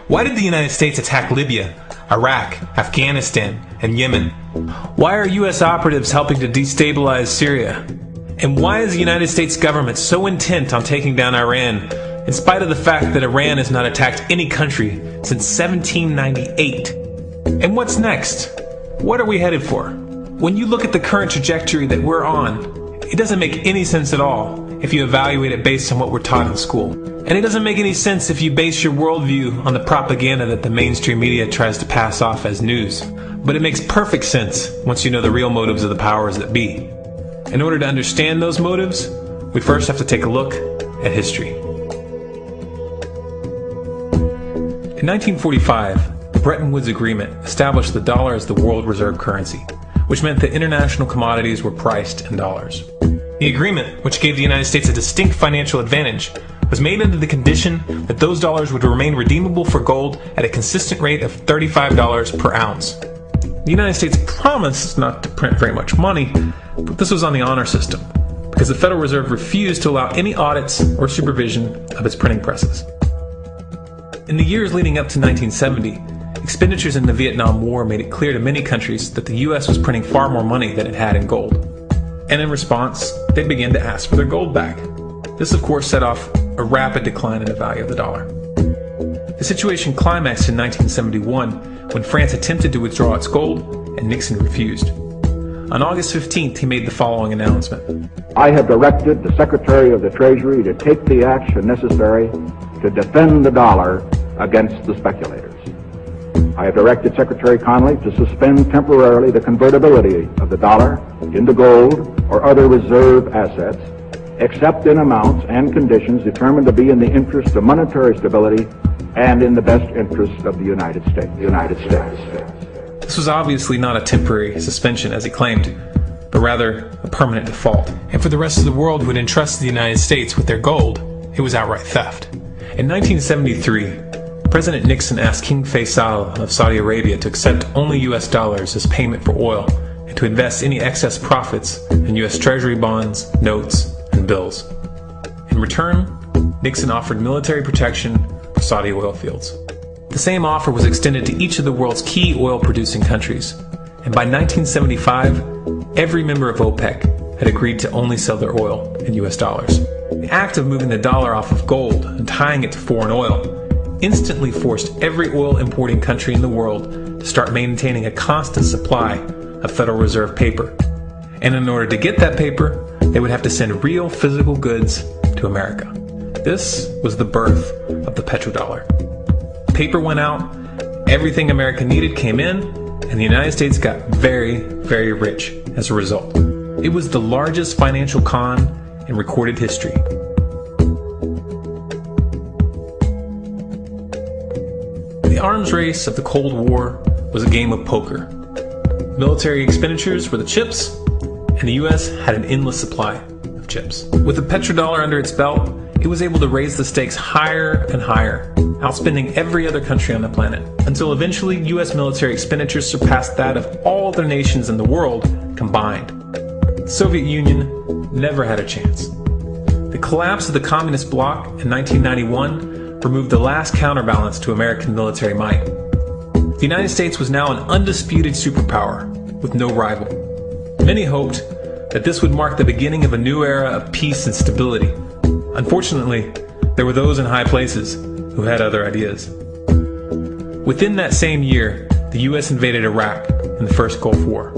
Why did the United States attack Libya, Iraq, Afghanistan, and Yemen? Why are U.S. operatives helping to destabilize Syria? And why is the United States government so intent on taking down Iran, in spite of the fact that Iran has not attacked any country since 1798? And what's next? What are we headed for? When you look at the current trajectory that we're on, it doesn't make any sense at all if you evaluate it based on what we're taught in school. And it doesn't make any sense if you base your worldview on the propaganda that the mainstream media tries to pass off as news. But it makes perfect sense once you know the real motives of the powers that be. In order to understand those motives, we first have to take a look at history. In 1945, the Bretton Woods Agreement established the dollar as the world reserve currency, which meant that international commodities were priced in dollars. The agreement, which gave the United States a distinct financial advantage, was made under the condition that those dollars would remain redeemable for gold at a consistent rate of $35 per ounce. The United States promised not to print very much money, but this was on the honor system, because the Federal Reserve refused to allow any audits or supervision of its printing presses. In the years leading up to 1970, expenditures in the Vietnam War made it clear to many countries that the U.S. was printing far more money than it had in gold. And in response, they began to ask for their gold back. This, of course, set off a rapid decline in the value of the dollar. The situation climaxed in 1971 when France attempted to withdraw its gold and Nixon refused. On August 15th, he made the following announcement. I have directed the Secretary of the Treasury to take the action necessary to defend the dollar against the speculators. I have directed Secretary Connally to suspend temporarily the convertibility of the dollar into gold or other reserve assets, except in amounts and conditions determined to be in the interest of monetary stability and in the best interest of the United States. This was obviously not a temporary suspension, as he claimed, but rather a permanent default. And for the rest of the world who had entrusted the United States with their gold, it was outright theft. In 1973, President Nixon asked King Faisal of Saudi Arabia to accept only U.S. dollars as payment for oil and to invest any excess profits in U.S. Treasury bonds, notes, and bills. In return, Nixon offered military protection for Saudi oil fields. The same offer was extended to each of the world's key oil-producing countries, and by 1975, every member of OPEC had agreed to only sell their oil in U.S. dollars. The act of moving the dollar off of gold and tying it to foreign oil instantly forced every oil-importing country in the world to start maintaining a constant supply of Federal Reserve paper. And in order to get that paper, they would have to send real physical goods to America. This was the birth of the petrodollar. Paper went out, everything America needed came in, and the United States got very, very rich as a result. It was the largest financial con in recorded history. The arms race of the Cold War was a game of poker. Military expenditures were the chips, and the U.S. had an endless supply of chips. With the petrodollar under its belt, it was able to raise the stakes higher and higher, outspending every other country on the planet, until eventually U.S. military expenditures surpassed that of all other nations in the world combined. The Soviet Union never had a chance. The collapse of the communist bloc in 1991 removed the last counterbalance to American military might. The United States was now an undisputed superpower with no rival. Many hoped that this would mark the beginning of a new era of peace and stability. Unfortunately, there were those in high places who had other ideas. Within that same year, the U.S. invaded Iraq in the First Gulf War.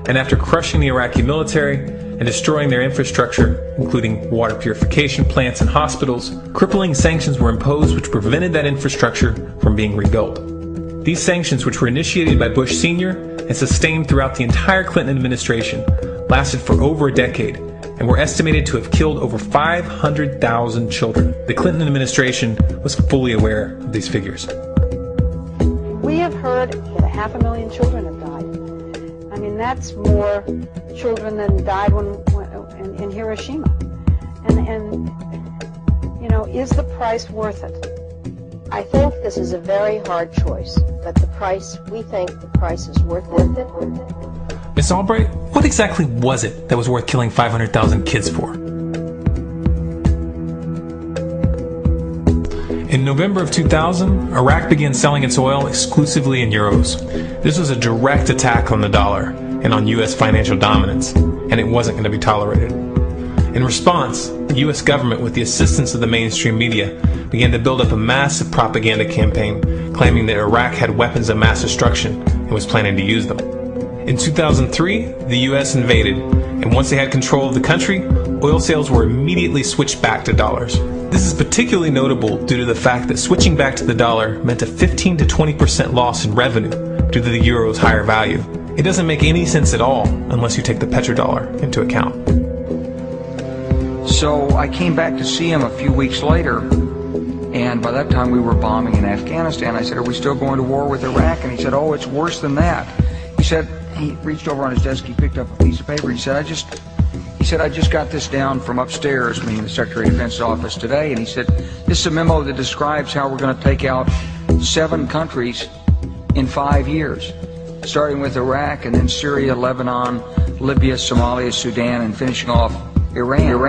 And after crushing the Iraqi military and destroying their infrastructure, including water purification plants and hospitals, crippling sanctions were imposed which prevented that infrastructure from being rebuilt. These sanctions, which were initiated by Bush Sr. and sustained throughout the entire Clinton administration, lasted for over a decade and were estimated to have killed over 500,000 children. The Clinton administration was fully aware of these figures. We have heard that 500,000 children have died. I mean, that's more children than died in Hiroshima. And you know, is the price worth it? I think this is a very hard choice, but we think the price is worth it. Miss Albright, what exactly was it that was worth killing 500,000 kids for? In November of 2000, Iraq began selling its oil exclusively in euros. This was a direct attack on the dollar and on U.S. financial dominance, and it wasn't going to be tolerated. In response, the U.S. government, with the assistance of the mainstream media, began to build up a massive propaganda campaign claiming that Iraq had weapons of mass destruction and was planning to use them. In 2003, the U.S. invaded, and once they had control of the country, oil sales were immediately switched back to dollars. This is particularly notable due to the fact that switching back to the dollar meant a 15 to 20% loss in revenue due to the euro's higher value. It doesn't make any sense at all unless you take the petrodollar into account. So I came back to see him a few weeks later, and by that time we were bombing in Afghanistan. I said, "Are we still going to war with Iraq?" And he said, "Oh, it's worse than that." He said, he reached over on his desk, he picked up a piece of paper, he said, I just got this down from upstairs, meaning the Secretary of Defense's office today, and he said, "This is a memo that describes how we're going to take out 7 countries in 5 years, starting with Iraq and then Syria, Lebanon, Libya, Somalia, Sudan, and finishing off Iran."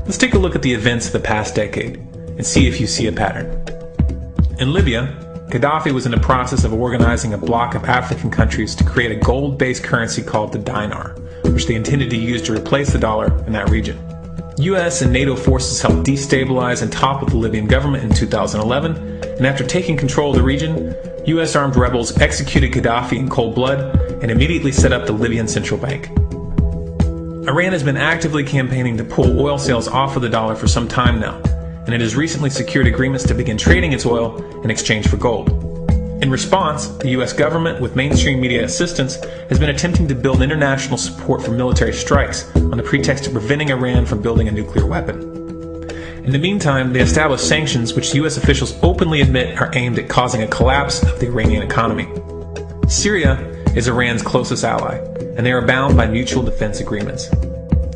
Let's take a look at the events of the past decade and see if you see a pattern. In Libya, Gaddafi was in the process of organizing a bloc of African countries to create a gold-based currency called the dinar, which they intended to use to replace the dollar in that region. US and NATO forces helped destabilize and topple the Libyan government in 2011, and after taking control of the region, US armed rebels executed Gaddafi in cold blood and immediately set up the Libyan Central Bank. Iran has been actively campaigning to pull oil sales off of the dollar for some time now, and it has recently secured agreements to begin trading its oil in exchange for gold. In response, the US government, with mainstream media assistance, has been attempting to build international support for military strikes on the pretext of preventing Iran from building a nuclear weapon. In the meantime, they established sanctions which US officials openly admit are aimed at causing a collapse of the Iranian economy. Syria is Iran's closest ally, and they are bound by mutual defense agreements.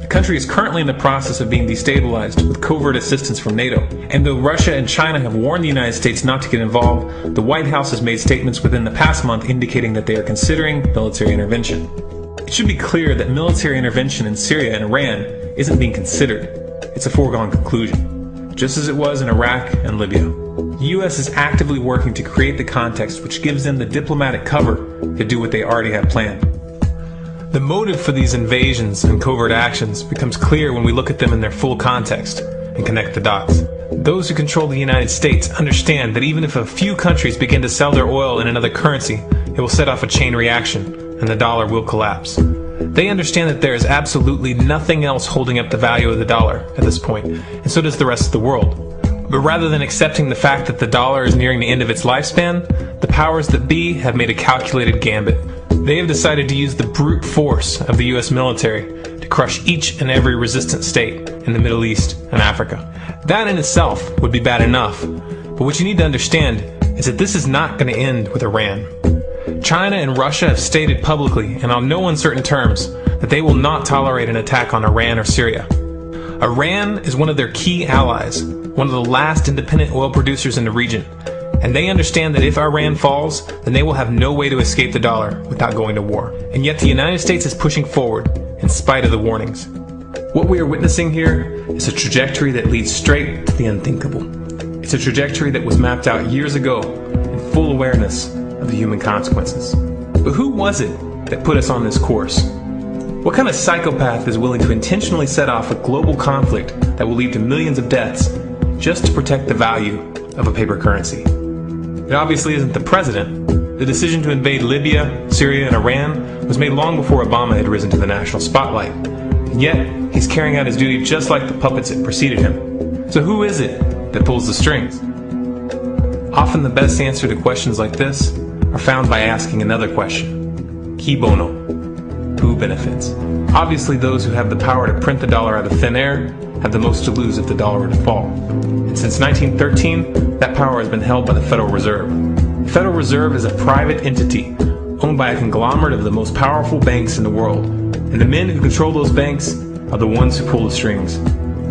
The country is currently in the process of being destabilized with covert assistance from NATO, and though Russia and China have warned the United States not to get involved, the White House has made statements within the past month indicating that they are considering military intervention. It should be clear that military intervention in Syria and Iran isn't being considered. It's a foregone conclusion, just as it was in Iraq and Libya. The U.S. is actively working to create the context which gives them the diplomatic cover to do what they already have planned. The motive for these invasions and covert actions becomes clear when we look at them in their full context and connect the dots. Those who control the United States understand that even if a few countries begin to sell their oil in another currency, it will set off a chain reaction and the dollar will collapse. They understand that there is absolutely nothing else holding up the value of the dollar at this point, and so does the rest of the world. But rather than accepting the fact that the dollar is nearing the end of its lifespan, the powers that be have made a calculated gambit. They have decided to use the brute force of the U.S. military to crush each and every resistant state in the Middle East and Africa. That in itself would be bad enough, but what you need to understand is that this is not going to end with Iran. China and Russia have stated publicly and on no uncertain terms that they will not tolerate an attack on Iran or Syria. Iran is one of their key allies, one of the last independent oil producers in the region, and they understand that if Iran falls, then they will have no way to escape the dollar without going to war. And yet the United States is pushing forward in spite of the warnings. What we are witnessing here is a trajectory that leads straight to the unthinkable. It's a trajectory that was mapped out years ago in full awareness of the human consequences. But who was it that put us on this course? What kind of psychopath is willing to intentionally set off a global conflict that will lead to millions of deaths just to protect the value of a paper currency? It obviously isn't the president. The decision to invade Libya, Syria, and Iran was made long before Obama had risen to the national spotlight. And yet, he's carrying out his duty just like the puppets that preceded him. So who is it that pulls the strings? Often the best answer to questions like this are found by asking another question. Qui bono? Who benefits? Obviously those who have the power to print the dollar out of thin air have the most to lose if the dollar were to fall. And since 1913, that power has been held by the Federal Reserve. The Federal Reserve is a private entity owned by a conglomerate of the most powerful banks in the world. And the men who control those banks are the ones who pull the strings.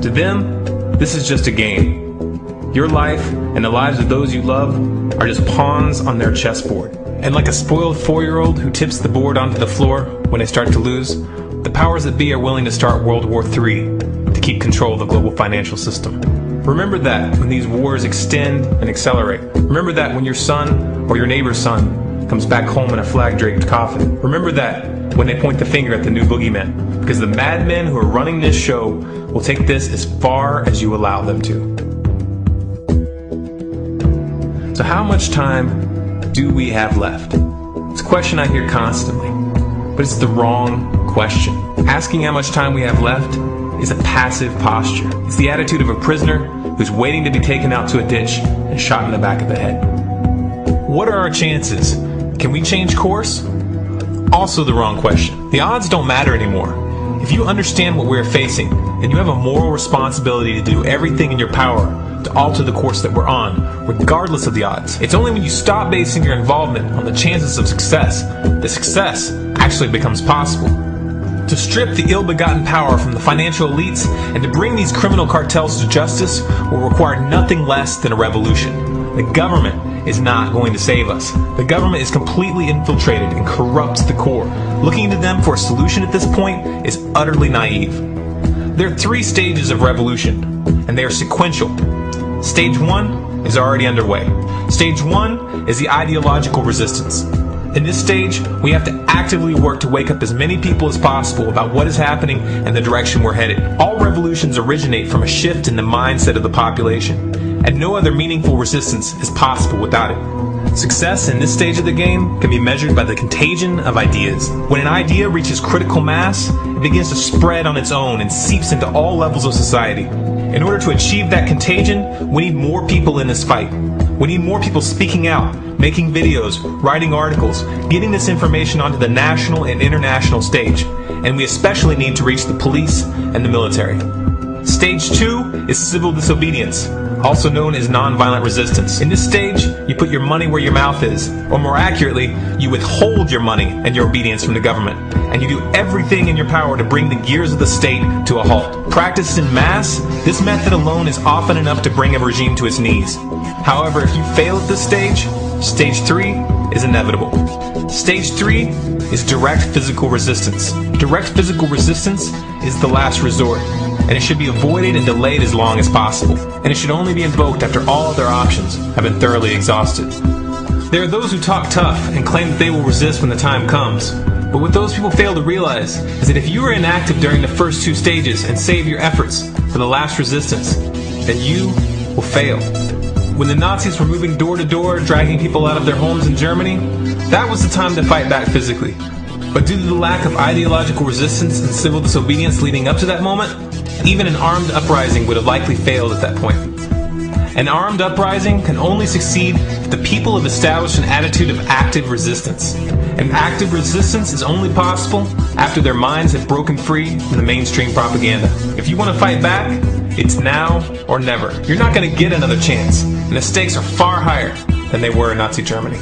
To them, this is just a game. Your life and the lives of those you love are just pawns on their chessboard. And like a spoiled 4-year-old who tips the board onto the floor when they start to lose, the powers that be are willing to start World War III to keep control of the global financial system. Remember that when these wars extend and accelerate. Remember that when your son or your neighbor's son comes back home in a flag-draped coffin. Remember that when they point the finger at the new boogeyman, because the madmen who are running this show will take this as far as you allow them to. So how much time do we have left? It's a question I hear constantly, but it's the wrong question. Asking how much time we have left is a passive posture. It's the attitude of a prisoner who's waiting to be taken out to a ditch and shot in the back of the head. What are our chances? Can we change course? Also the wrong question. The odds don't matter anymore. If you understand what we're facing, then you have a moral responsibility to do everything in your power to alter the course that we're on, regardless of the odds. It's only when you stop basing your involvement on the chances of success that success actually becomes possible. To strip the ill-begotten power from the financial elites and to bring these criminal cartels to justice will require nothing less than a revolution. The government is not going to save us. The government is completely infiltrated and corrupts the core. Looking to them for a solution at this point is utterly naive. There are 3 stages of revolution, and they are sequential. Stage 1 is already underway. Stage 1 is the ideological resistance. In this stage, we have to actively work to wake up as many people as possible about what is happening and the direction we're headed. All revolutions originate from a shift in the mindset of the population, and no other meaningful resistance is possible without it. Success in this stage of the game can be measured by the contagion of ideas. When an idea reaches critical mass, it begins to spread on its own and seeps into all levels of society. In order to achieve that contagion, we need more people in this fight. We need more people speaking out, making videos, writing articles, getting this information onto the national and international stage. And we especially need to reach the police and the military. Stage 2 is civil disobedience, also known as nonviolent resistance. In this stage, you put your money where your mouth is, or more accurately, you withhold your money and your obedience from the government, and you do everything in your power to bring the gears of the state to a halt. Practiced in mass, this method alone is often enough to bring a regime to its knees. However, if you fail at this stage, Stage 3 is inevitable. Stage 3 is direct physical resistance. Direct physical resistance is the last resort, and it should be avoided and delayed as long as possible. And it should only be invoked after all other options have been thoroughly exhausted. There are those who talk tough and claim that they will resist when the time comes. But what those people fail to realize is that if you are inactive during the first 2 stages and save your efforts for the last resistance, then you will fail. When the Nazis were moving door to door, dragging people out of their homes in Germany, that was the time to fight back physically. But due to the lack of ideological resistance and civil disobedience leading up to that moment, even an armed uprising would have likely failed at that point. An armed uprising can only succeed if the people have established an attitude of active resistance. And active resistance is only possible after their minds have broken free from the mainstream propaganda. If you want to fight back, it's now or never. You're not going to get another chance, and the stakes are far higher than they were in Nazi Germany.